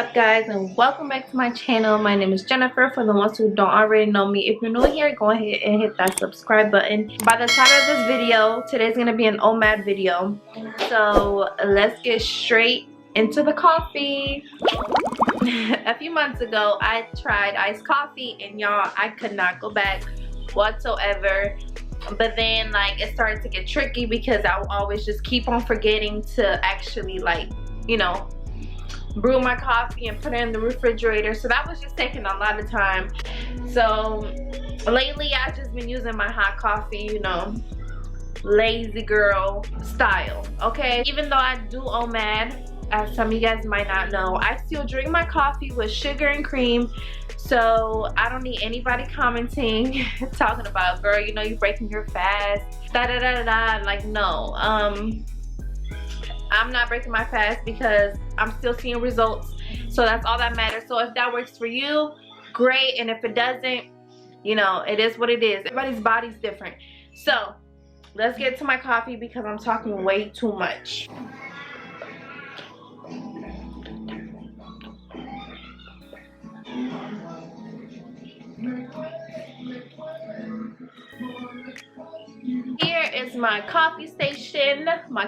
up, guys, and welcome back to my channel. My name is Jennifer. For the ones who don't already know me, if you're new here, go ahead and hit that subscribe button. By the title of this video, today's gonna be an Omad video, so let's get straight into the coffee. A few months ago I tried iced coffee, and y'all, I could not go back whatsoever. But then it started to get tricky because I would always just keep on forgetting to actually brew my coffee and put it in the refrigerator, so that was just taking a lot of time. So lately I've just been using my hot coffee, lazy girl style. Okay, even though I do Omad, as some of you guys might not know, I still drink my coffee with sugar and cream. So I don't need anybody commenting talking about, girl, you're breaking your fast, da da da da. Like, no, I'm not breaking my fast because I'm still seeing results, so that's all that matters. So if that works for you, great, and if it doesn't, it is what it is. Everybody's body's different. So let's get to my coffee because I'm talking way too much. Here is my coffee station. I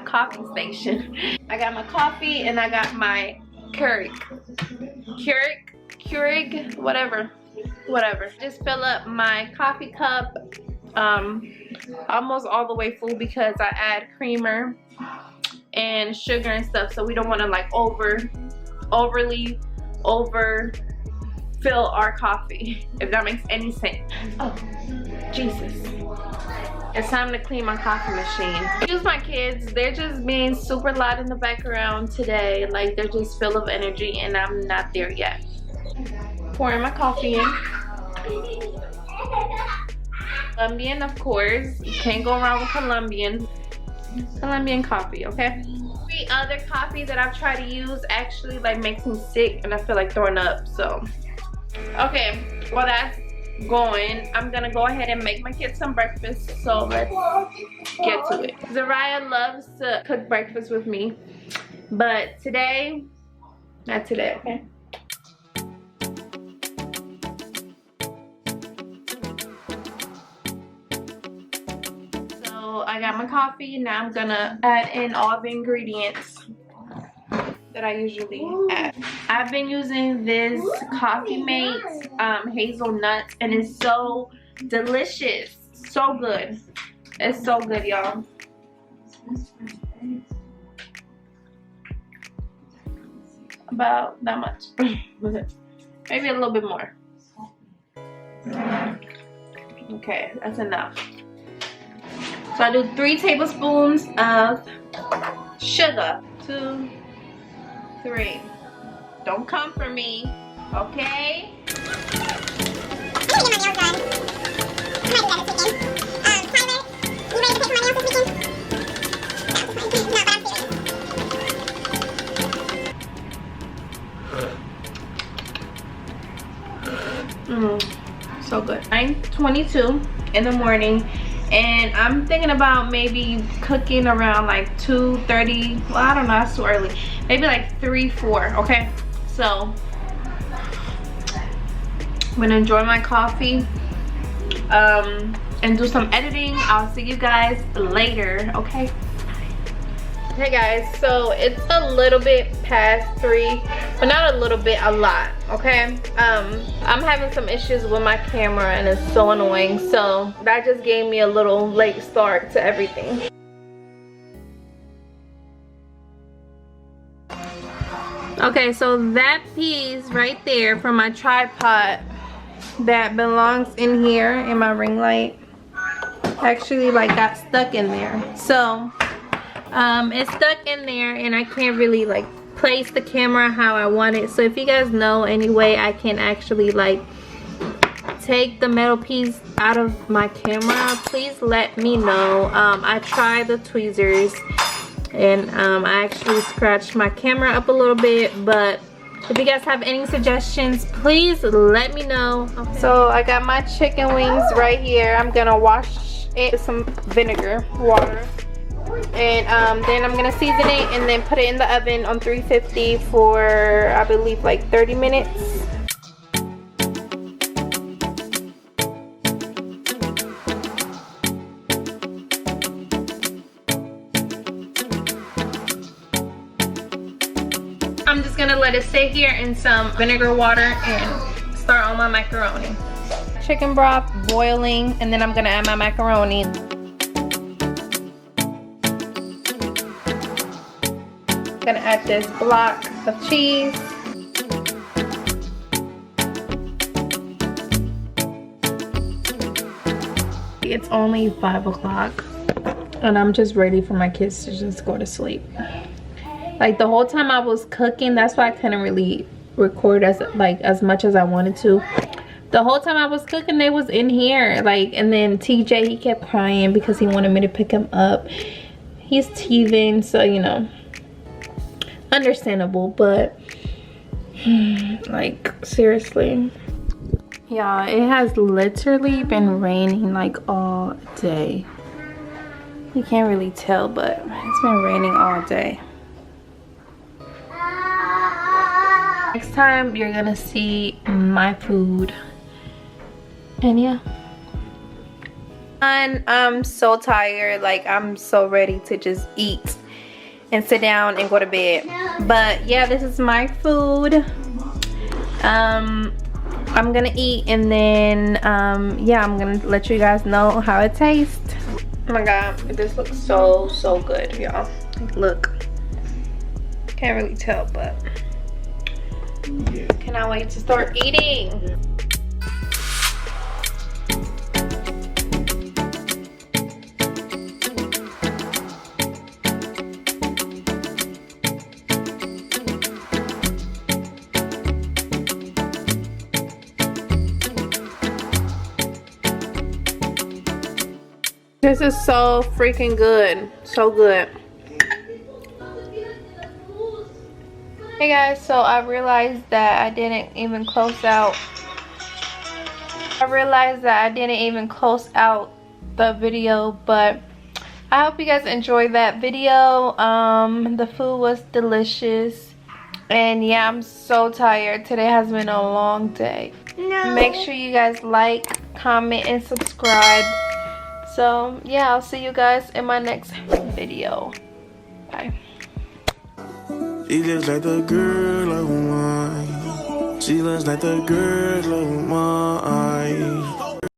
got my coffee and I got my Keurig, whatever. Just fill up my coffee cup almost all the way full because I add creamer and sugar and stuff, so we don't want to overly fill our coffee, if that makes any sense. Oh, Jesus. It's time to clean my coffee machine. Excuse my kids, they're just being super loud in the background today. They're just full of energy and I'm not there yet. Pouring my coffee in. Colombian, of course. You can't go wrong with Colombian coffee, okay? The other coffee that I've tried to use actually makes me sick and I feel like throwing up, so. Okay, well that's going. I'm gonna go ahead and make my kids some breakfast, so let's get to it. Zariah loves to cook breakfast with me, but today, not today, okay? So I got my coffee. Now I'm gonna add in all the ingredients that I usually add. I've been using this Coffee Mates hazelnuts, and it's so delicious, so good. It's so good, y'all. About that much. Maybe a little bit more. Okay, that's enough. So I do 3 tablespoons of sugar. 2, 3. Don't come for me, okay? So good. 9:22 in the morning, and I'm thinking about maybe cooking around 2:30. Well, I don't know, that's too early. Maybe 3, 4, okay? So I'm gonna enjoy my coffee and do some editing. I'll see you guys later, okay? Hey guys, so it's a little bit past 3, but not a little bit, a lot, okay? I'm having some issues with my camera and it's so annoying, so that just gave me a little late start to everything. Okay, so that piece right there from my tripod that belongs in here in my ring light actually got stuck in there. So it's stuck in there and I can't really place the camera how I want it. So if you guys know any way I can actually take the metal piece out of my camera, please let me know. I tried the tweezers and I actually scratched my camera up a little bit, but if you guys have any suggestions, please let me know. Okay. So I got my chicken wings right here. I'm gonna wash it with some vinegar, water. And then I'm gonna season it and then put it in the oven on 350 for, I believe, like 30 minutes. I'm just gonna let it sit here in some vinegar water and start on my macaroni. Chicken broth boiling, and then I'm gonna add my macaroni. Gonna add this block of cheese. It's only 5 o'clock and I'm just ready for my kids to just go to sleep. Like the whole time I was cooking, that's why I couldn't really record as much as I wanted to. The whole time I was cooking, they was in here, like, and then TJ, he kept crying because he wanted me to pick him up. He's teething, so you know, understandable, but like seriously, y'all, it has literally been raining like all day. You can't really tell, but it's been raining all day. Next time you're gonna see my food. And yeah, and I'm so tired, like I'm so ready to just eat and sit down and go to bed. But yeah, this is my food. I'm gonna eat, and then yeah, I'm gonna let you guys know how it tastes. Oh my god, this looks so good, y'all. Look, can't really tell, but cannot wait to start eating. This is so freaking good. So good. Hey guys, so I realized that I didn't even close out. The video, but I hope you guys enjoyed that video. The food was delicious. And yeah, I'm so tired. Today has been a long day. No. Make sure you guys like, comment, and subscribe. So yeah, I'll see you guys in my next video. Bye. She looks like the girl of mine. She looks like the girl of mine.